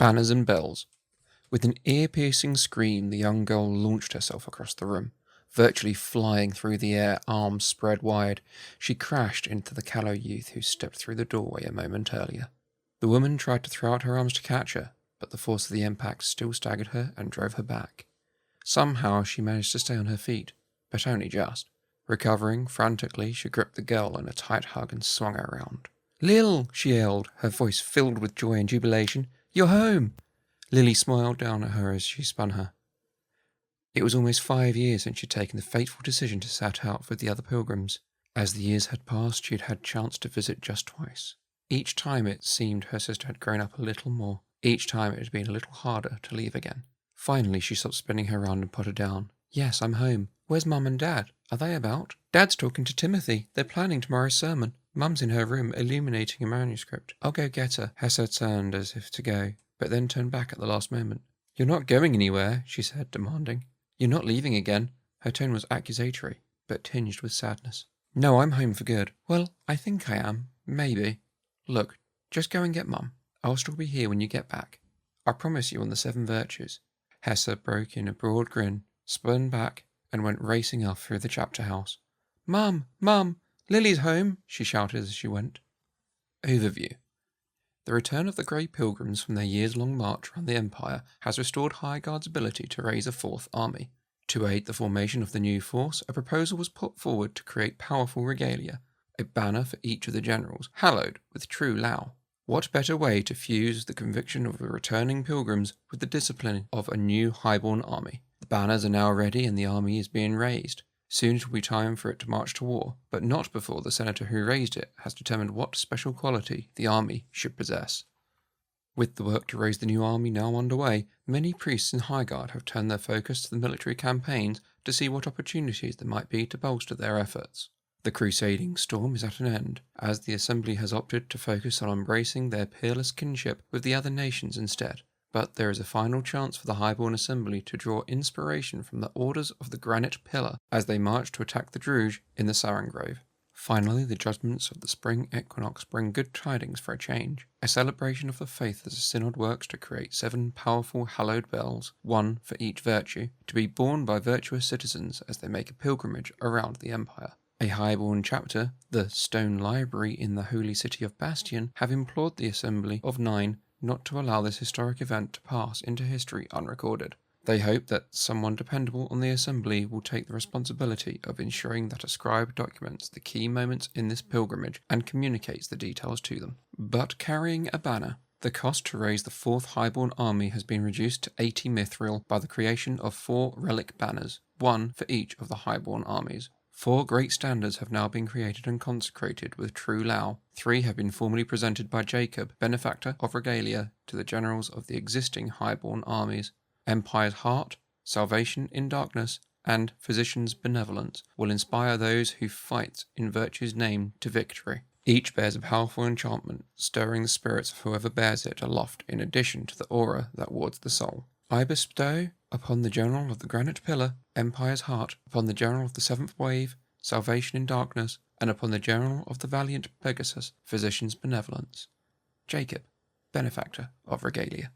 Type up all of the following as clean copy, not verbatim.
Banners and bells. With an ear-piercing scream, the young girl launched herself across the room. Virtually flying through the air, arms spread wide, she crashed into the callow youth who stepped through the doorway a moment earlier. The woman tried to throw out her arms to catch her, but the force of the impact still staggered her and drove her back. Somehow she managed to stay on her feet, but only just. Recovering frantically, she gripped the girl in a tight hug and swung her around. "Lil!" she yelled, her voice filled with joy and jubilation. "You're home!" Lily smiled down at her as she spun her. It was almost 5 years since she'd taken the fateful decision to set out with the other pilgrims. As the years had passed, she'd had chance to visit just twice. Each time it seemed her sister had grown up a little more. Each time it had been a little harder to leave again. Finally, she stopped spinning her round and put her down. "Yes, I'm home. Where's Mum and Dad? Are they about?" "Dad's talking to Timothy. They're planning tomorrow's sermon. Mum's in her room, illuminating a manuscript. I'll go get her." Hessa turned as if to go, but then turned back at the last moment. "You're not going anywhere," she said, demanding. "You're not leaving again." Her tone was accusatory, but tinged with sadness. "No, I'm home for good." "Well, I think I am. Maybe. Look, just go and get Mum. I'll still be here when you get back. I promise you on the 7 virtues." Hessa broke in a broad grin, spun back, and went racing off through the chapter house. "Mum! Mum! Lily's home!" she shouted as she went. Overview. The return of the Grey Pilgrims from their years-long march around the Empire has restored Highguard's ability to raise a 4th army. To aid the formation of the new force, a proposal was put forward to create powerful regalia, a banner for each of the generals, hallowed with true Lao. What better way to fuse the conviction of the returning pilgrims with the discipline of a new highborn army? The banners are now ready and the army is being raised. Soon it will be time for it to march to war, but not before the senator who raised it has determined what special quality the army should possess. With the work to raise the new army now underway, many priests in Highguard have turned their focus to the military campaigns to see what opportunities there might be to bolster their efforts. The crusading storm is at an end, as the assembly has opted to focus on embracing their peerless kinship with the other nations instead. But there is a final chance for the Highborn Assembly to draw inspiration from the orders of the Granite Pillar as they march to attack the Druge in the Sarangrove. Finally, the judgments of the spring equinox bring good tidings for a change, a celebration of the faith as the synod works to create 7 powerful hallowed bells, 1 for each virtue, to be borne by virtuous citizens as they make a pilgrimage around the Empire. A highborn chapter, the Stone Library in the holy city of Bastion, have implored the Assembly of 9 not to allow this historic event to pass into history unrecorded. They hope that someone dependable on the Assembly will take the responsibility of ensuring that a scribe documents the key moments in this pilgrimage and communicates the details to them. But carrying a banner, the cost to raise the 4th Highborn army has been reduced to 80 mithril by the creation of 4 relic banners, 1 for each of the Highborn armies. 4 great standards have now been created and consecrated with true Lao. 3 have been formally presented by Jacob, benefactor of regalia, to the generals of the existing highborn armies. Empire's Heart, Salvation in Darkness, and Physician's Benevolence will inspire those who fight in virtue's name to victory. Each bears a powerful enchantment, stirring the spirits of whoever bears it aloft in addition to the aura that wards the soul. I bestow upon the general of the Granite Pillar, Empire's Heart, upon the general of the 7th Wave, Salvation in Darkness, and upon the general of the valiant Pegasus, Physician's Benevolence. Jacob, benefactor of regalia.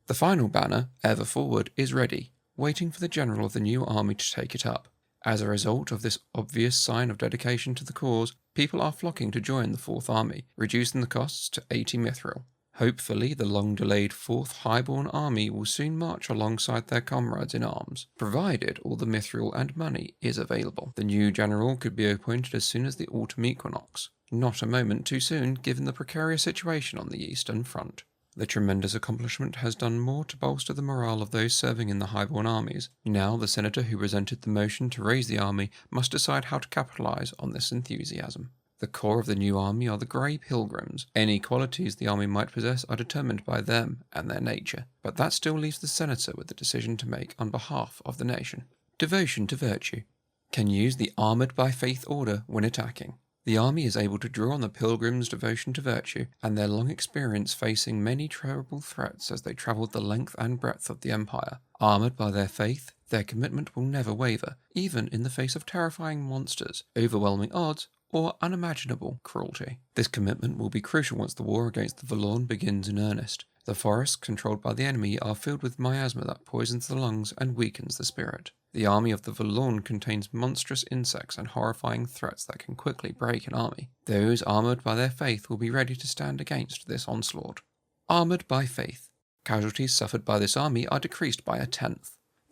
The final banner, Ever Forward, is ready, waiting for the general of the new army to take it up. As a result of this obvious sign of dedication to the cause, people are flocking to join the 4th army, reducing the costs to 80 mithril. Hopefully, the long-delayed 4th Highborn army will soon march alongside their comrades in arms, provided all the mithril and money is available. The new general could be appointed as soon as the autumn equinox, not a moment too soon given the precarious situation on the Eastern Front. The tremendous accomplishment has done more to bolster the morale of those serving in the Highborn armies. Now the senator who presented the motion to raise the army must decide how to capitalize on this enthusiasm. The core of the new army are the Grey Pilgrims. Any qualities the army might possess are determined by them and their nature, but that still leaves the senator with the decision to make on behalf of the nation. Devotion to virtue. Can use the Armoured by Faith order when attacking. The army is able to draw on the pilgrims' devotion to virtue and their long experience facing many terrible threats as they travelled the length and breadth of the Empire. Armoured by their faith, their commitment will never waver, even in the face of terrifying monsters, overwhelming odds, or unimaginable cruelty. This commitment will be crucial once the war against the Valorn begins in earnest, The forests controlled by the enemy are filled with miasma that poisons the lungs and weakens the spirit. The army of the Valorn contains monstrous insects and horrifying threats that can quickly break an army. Those armoured by their faith will be ready to stand against this onslaught. Armoured by faith. Casualties suffered by this army are decreased by 1/10.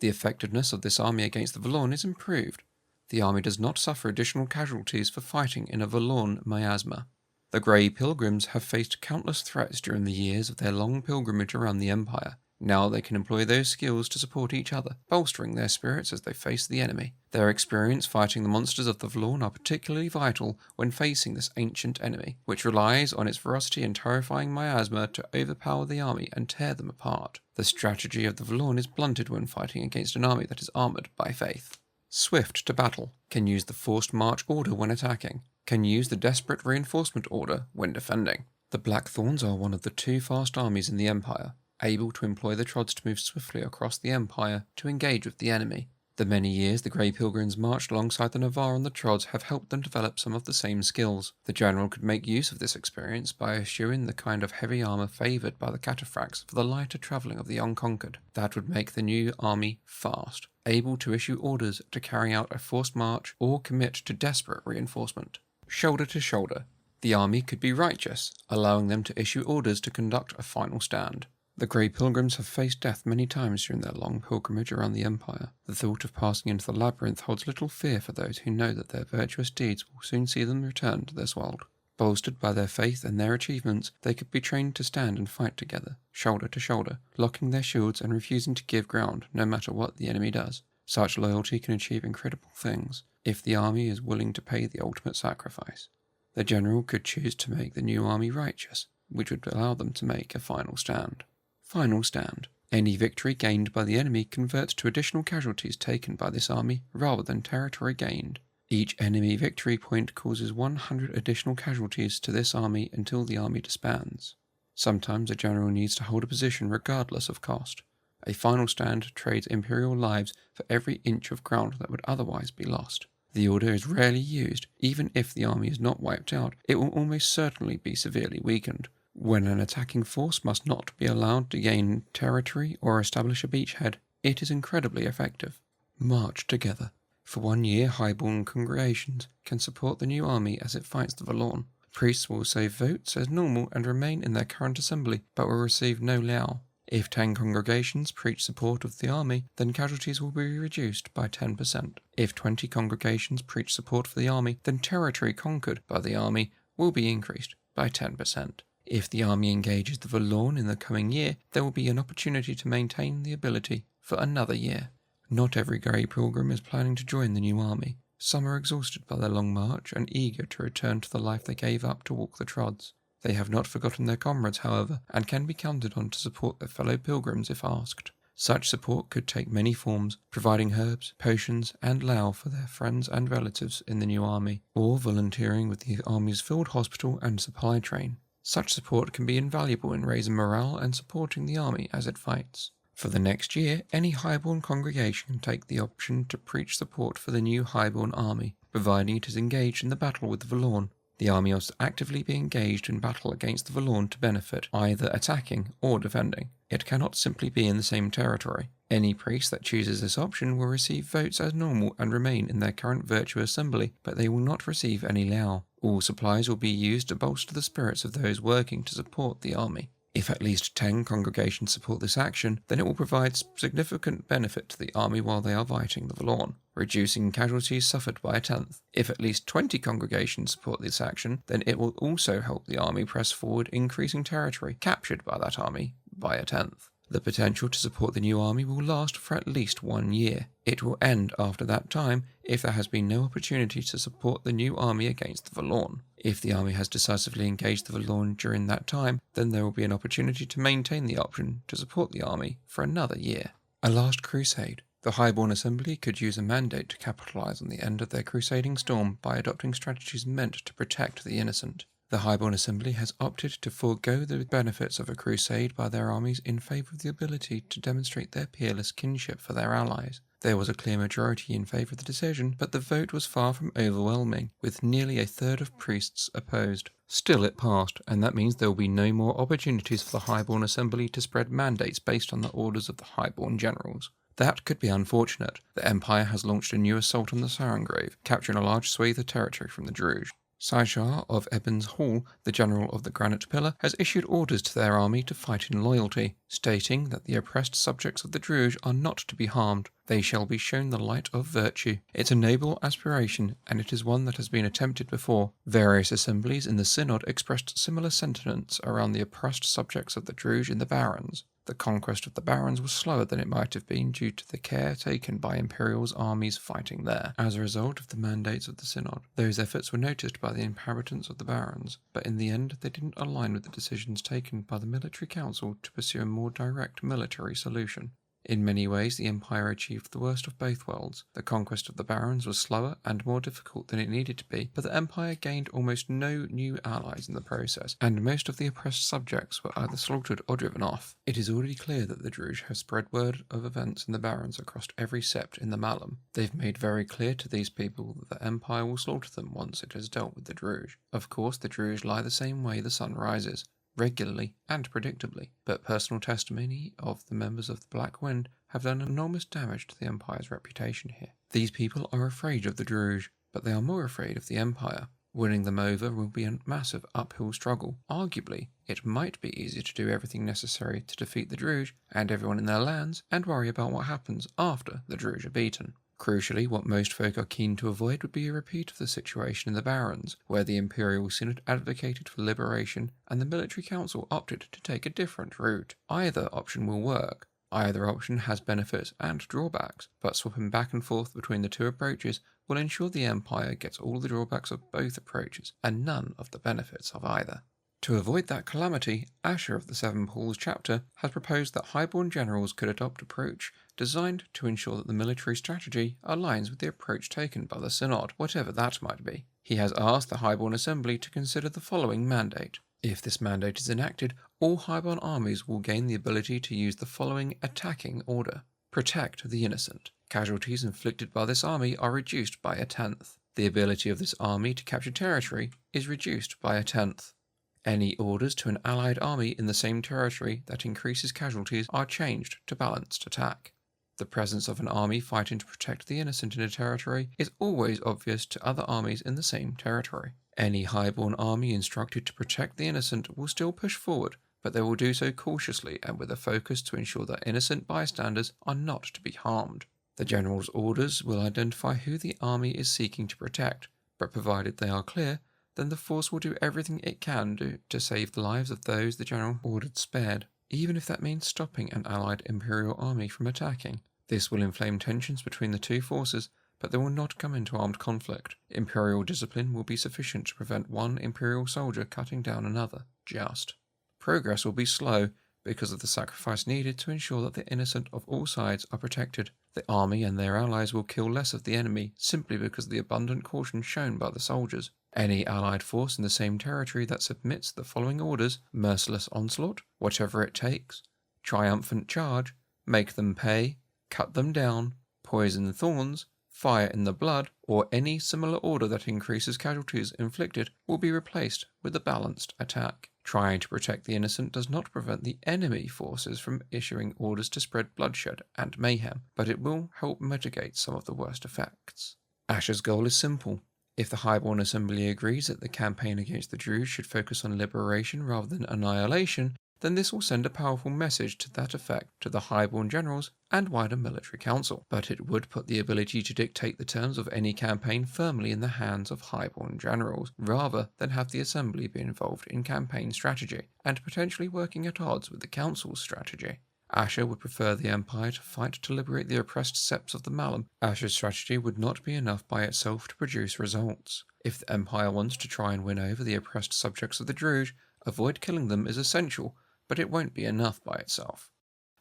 The effectiveness of this army against the Valorn is improved. The army does not suffer additional casualties for fighting in a Valorn miasma. The Grey Pilgrims have faced countless threats during the years of their long pilgrimage around the Empire. Now they can employ those skills to support each other, bolstering their spirits as they face the enemy. Their experience fighting the monsters of the Valorn are particularly vital when facing this ancient enemy, which relies on its ferocity and terrifying miasma to overpower the army and tear them apart. The strategy of the Valorn is blunted when fighting against an army that is armoured by faith. Swift to battle. Can use the forced march order when attacking. Can use the desperate reinforcement order when defending. The Blackthorns are one of the 2 fast armies in the Empire, able to employ the Trods to move swiftly across the Empire to engage with the enemy. The many years the Grey Pilgrims marched alongside the Navarre and the Trods have helped them develop some of the same skills. The general could make use of this experience by eschewing the kind of heavy armour favoured by the cataphracts for the lighter travelling of the unconquered. That would make the new army fast, able to issue orders to carry out a forced march or commit to desperate reinforcement. Shoulder to shoulder. The army could be righteous, allowing them to issue orders to conduct a final stand. The Grey Pilgrims have faced death many times during their long pilgrimage around the Empire. The thought of passing into the labyrinth holds little fear for those who know that their virtuous deeds will soon see them return to this world. Bolstered by their faith and their achievements, they could be trained to stand and fight together, shoulder to shoulder, locking their shields and refusing to give ground no matter what the enemy does. Such loyalty can achieve incredible things if the army is willing to pay the ultimate sacrifice. The general could choose to make the new army righteous, which would allow them to make a final stand. Final stand. Any victory gained by the enemy converts to additional casualties taken by this army rather than territory gained. Each enemy victory point causes 100 additional casualties to this army until the army disbands. Sometimes a general needs to hold a position regardless of cost. A final stand trades Imperial lives for every inch of ground that would otherwise be lost. The order is rarely used. Even if the army is not wiped out, it will almost certainly be severely weakened. When an attacking force must not be allowed to gain territory or establish a beachhead, it is incredibly effective. March together. For 1 year, highborn congregations can support the new army as it fights the Valorn. Priests will save votes as normal and remain in their current assembly, but will receive no Lao. If 10 congregations preach support of the army, then casualties will be reduced by 10%. If 20 congregations preach support for the army, then territory conquered by the army will be increased by 10%. If the army engages the Valorn in the coming year, there will be an opportunity to maintain the ability for another year. Not every Grey Pilgrim is planning to join the new army. Some are exhausted by their long march and eager to return to the life they gave up to walk the Trods. They have not forgotten their comrades, however, and can be counted on to support their fellow pilgrims if asked. Such support could take many forms, providing herbs, potions, and Lao for their friends and relatives in the new army, or volunteering with the army's field hospital and supply train. Such support can be invaluable in raising morale and supporting the army as it fights. For the next year, any highborn congregation can take the option to preach support for the new highborn army, providing it is engaged in the battle with the Valorn. The army must actively be engaged in battle against the Valorn to benefit, either attacking or defending. It cannot simply be in the same territory. Any priest that chooses this option will receive votes as normal and remain in their current virtual assembly, but they will not receive any Lao. All supplies will be used to bolster the spirits of those working to support the army. If at least 10 congregations support this action, then it will provide significant benefit to the army while they are fighting the Valorn, reducing casualties suffered by 1/10. If at least 20 congregations support this action, then it will also help the army press forward, increasing territory captured by that army by 1/10. The potential to support the new army will last for at least 1 year. It will end after that time if there has been no opportunity to support the new army against the Valorn. If the army has decisively engaged the Valorn during that time, then there will be an opportunity to maintain the option to support the army for another year. A last crusade. The Highborn Assembly could use a mandate to capitalize on the end of their crusading storm by adopting strategies meant to protect the innocent. The Highborn Assembly has opted to forego the benefits of a crusade by their armies in favour of the ability to demonstrate their peerless kinship for their allies. There was a clear majority in favour of the decision, but the vote was far from overwhelming, with nearly a third of priests opposed. Still, it passed, and that means there will be no more opportunities for the Highborn Assembly to spread mandates based on the orders of the Highborn generals. That could be unfortunate. The Empire has launched a new assault on the Sarengrave, capturing a large swathe of territory from the Druge. Saishar of Ebon's Hall, the general of the Granite Pillar, has issued orders to their army to fight in loyalty, stating that the oppressed subjects of the Druge are not to be harmed. They shall be shown the light of virtue. It's a noble aspiration, and it is one that has been attempted before. Various assemblies in the Synod expressed similar sentiments around the oppressed subjects of the Druge in the Barons. The conquest of the Barons was slower than it might have been due to the care taken by Imperial's armies fighting there. As a result of the mandates of the Synod, those efforts were noticed by the inhabitants of the Barons, but in the end they didn't align with the decisions taken by the Military Council to pursue a more direct military solution. In many ways, the Empire achieved the worst of both worlds. The conquest of the Barons was slower and more difficult than it needed to be, but the Empire gained almost no new allies in the process, and most of the oppressed subjects were either slaughtered or driven off. It is already clear that the Druge have spread word of events in the Barons across every sept in the Malum. They've made very clear to these people that the Empire will slaughter them once it has dealt with the Druge. Of course, the Druge lie the same way the sun rises, regularly and predictably, but personal testimony of the members of the Black Wind have done enormous damage to the Empire's reputation here. These people are afraid of the Druge, but they are more afraid of the Empire. Winning them over will be a massive uphill struggle. Arguably, it might be easier to do everything necessary to defeat the Druge and everyone in their lands, and worry about what happens after the Druge are beaten. Crucially, what most folk are keen to avoid would be a repeat of the situation in the Barons, where the Imperial Synod advocated for liberation and the Military Council opted to take a different route. Either option will work. Either option has benefits and drawbacks, but swapping back and forth between the two approaches will ensure the Empire gets all the drawbacks of both approaches and none of the benefits of either. To avoid that calamity, Asher of the Seven Pools chapter has proposed that Highborn generals could adopt an approach designed to ensure that the military strategy aligns with the approach taken by the Synod, whatever that might be. He has asked the Highborn Assembly to consider the following mandate. If this mandate is enacted, all Highborn armies will gain the ability to use the following attacking order. Protect the innocent. Casualties inflicted by this army are reduced by 1/10. The ability of this army to capture territory is reduced by 1/10. Any orders to an allied army in the same territory that increases casualties are changed to balanced attack. The presence of an army fighting to protect the innocent in a territory is always obvious to other armies in the same territory. Any highborn army instructed to protect the innocent will still push forward, but they will do so cautiously and with a focus to ensure that innocent bystanders are not to be harmed. The general's orders will identify who the army is seeking to protect, but provided they are clear, then the force will do everything it can do to save the lives of those the general ordered spared, even if that means stopping an allied Imperial army from attacking. This will inflame tensions between the two forces, but they will not come into armed conflict. Imperial discipline will be sufficient to prevent one Imperial soldier cutting down another, just. Progress will be slow because of the sacrifice needed to ensure that the innocent of all sides are protected. The army and their allies will kill less of the enemy simply because of the abundant caution shown by the soldiers. Any allied force in the same territory that submits the following orders: merciless onslaught, whatever it takes, triumphant charge, make them pay, cut them down, poison thorns, fire in the blood, or any similar order that increases casualties inflicted will be replaced with a balanced attack. Trying to protect the innocent does not prevent the enemy forces from issuing orders to spread bloodshed and mayhem, but it will help mitigate some of the worst effects. Asher's goal is simple. If the Highborn Assembly agrees that the campaign against the Druze should focus on liberation rather than annihilation, then this will send a powerful message to that effect to the Highborn generals and wider military council. But it would put the ability to dictate the terms of any campaign firmly in the hands of Highborn generals, rather than have the Assembly be involved in campaign strategy, and potentially working at odds with the Council's strategy. Asher would prefer the Empire to fight to liberate the oppressed septs of the Malum. Asher's strategy would not be enough by itself to produce results. If the Empire wants to try and win over the oppressed subjects of the Druze, avoid killing them is essential, but it won't be enough by itself.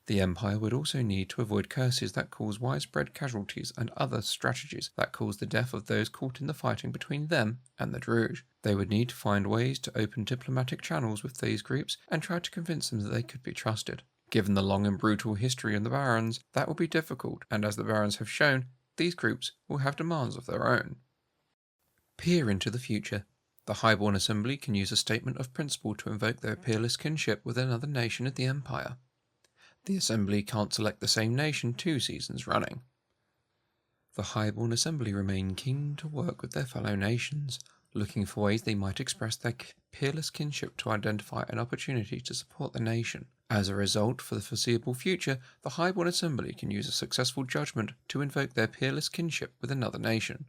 The Empire would also need to avoid curses that cause widespread casualties and other strategies that cause the death of those caught in the fighting between them and the Druze. They would need to find ways to open diplomatic channels with these groups and try to convince them that they could be trusted. Given the long and brutal history of the barons, that will be difficult, and as the barons have shown, these groups will have demands of their own. Peer into the future. The Highborn Assembly can use a statement of principle to invoke their peerless kinship with another nation of the Empire. The Assembly can't select the same nation 2 seasons running. The Highborn Assembly remain keen to work with their fellow nations, looking for ways they might express their peerless kinship to identify an opportunity to support the nation. As a result, for the foreseeable future, the Highborn Assembly can use a successful judgment to invoke their peerless kinship with another nation.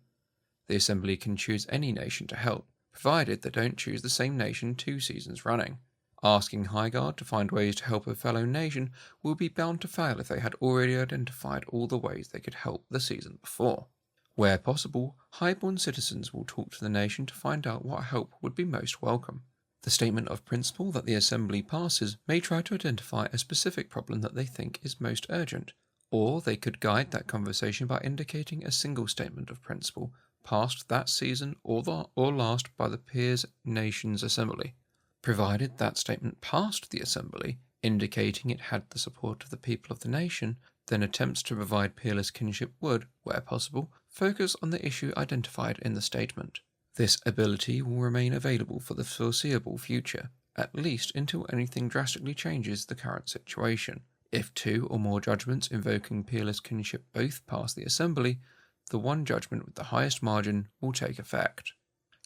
The Assembly can choose any nation to help, provided they don't choose the same nation 2 seasons running. Asking Highguard to find ways to help a fellow nation will be bound to fail if they had already identified all the ways they could help the season before. Where possible, Highborn citizens will talk to the nation to find out what help would be most welcome. The statement of principle that the Assembly passes may try to identify a specific problem that they think is most urgent, or they could guide that conversation by indicating a single statement of principle passed that season or last by the peers nations assembly. Provided that statement passed the Assembly, indicating it had the support of the people of the nation, then attempts to provide peerless kinship would, where possible, focus on the issue identified in the statement. This ability will remain available for the foreseeable future, at least until anything drastically changes the current situation. If 2 or more judgments invoking peerless kinship both pass the Assembly, the one judgment with the highest margin will take effect.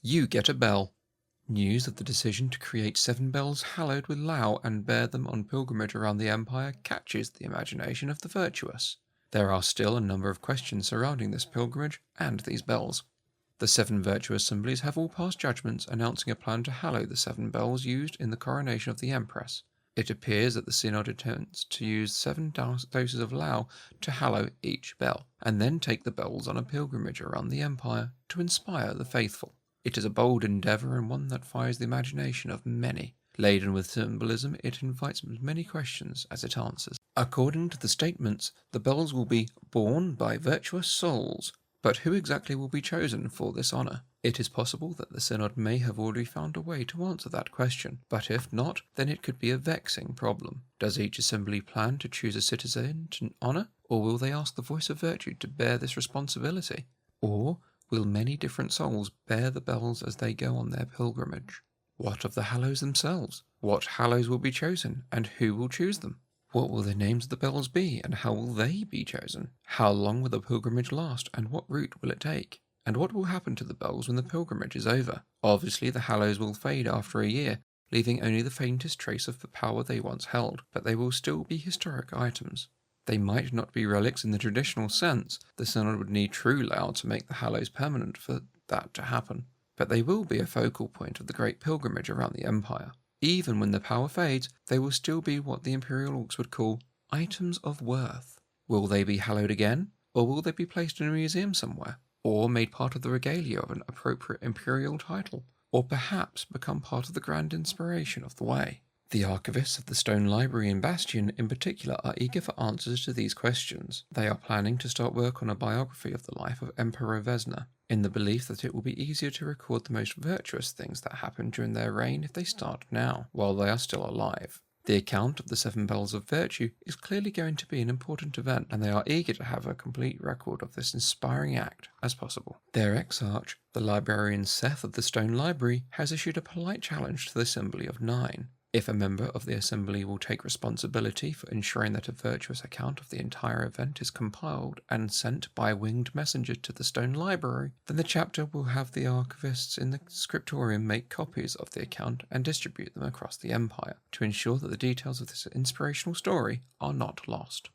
You get a bell. News of the decision to create 7 bells hallowed with Lao and bear them on pilgrimage around the Empire catches the imagination of the virtuous. There are still a number of questions surrounding this pilgrimage and these bells. The 7 virtuous assemblies have all passed judgments announcing a plan to hallow the 7 bells used in the coronation of the Empress. It appears that the Synod intends to use 7 doses of Lao to hallow each bell, and then take the bells on a pilgrimage around the Empire to inspire the faithful. It is a bold endeavour and one that fires the imagination of many. Laden with symbolism, it invites as many questions as it answers. According to the statements, the bells will be borne by virtuous souls, but who exactly will be chosen for this honour? It is possible that the Synod may have already found a way to answer that question, but if not, then it could be a vexing problem. Does each assembly plan to choose a citizen to honour, or will they ask the voice of virtue to bear this responsibility? Or will many different souls bear the bells as they go on their pilgrimage? What of the hallows themselves? What hallows will be chosen, and who will choose them? What will the names of the bells be, and how will they be chosen? How long will the pilgrimage last, and what route will it take? And what will happen to the bells when the pilgrimage is over? Obviously, the hallows will fade after a year, leaving only the faintest trace of the power they once held, but they will still be historic items. They might not be relics in the traditional sense. The Synod would need true Lao to make the hallows permanent for that to happen, but they will be a focal point of the great pilgrimage around the Empire. Even when the power fades, they will still be what the Imperial Orcs would call items of worth. Will they be hallowed again, or will they be placed in a museum somewhere, or made part of the regalia of an appropriate Imperial title, or perhaps become part of the grand inspiration of the way? The archivists of the Stone Library in Bastion in particular are eager for answers to these questions. They are planning to start work on a biography of the life of Emperor Vesna, in the belief that it will be easier to record the most virtuous things that happened during their reign if they start now, while they are still alive. The account of the 7 bells of virtue is clearly going to be an important event, and they are eager to have a complete record of this inspiring act as possible. Their ex-arch, the librarian Seth of the Stone Library, has issued a polite challenge to the Assembly of 9. If a member of the Assembly will take responsibility for ensuring that a virtuous account of the entire event is compiled and sent by winged messenger to the Stone Library, then the chapter will have the archivists in the scriptorium make copies of the account and distribute them across the Empire, to ensure that the details of this inspirational story are not lost.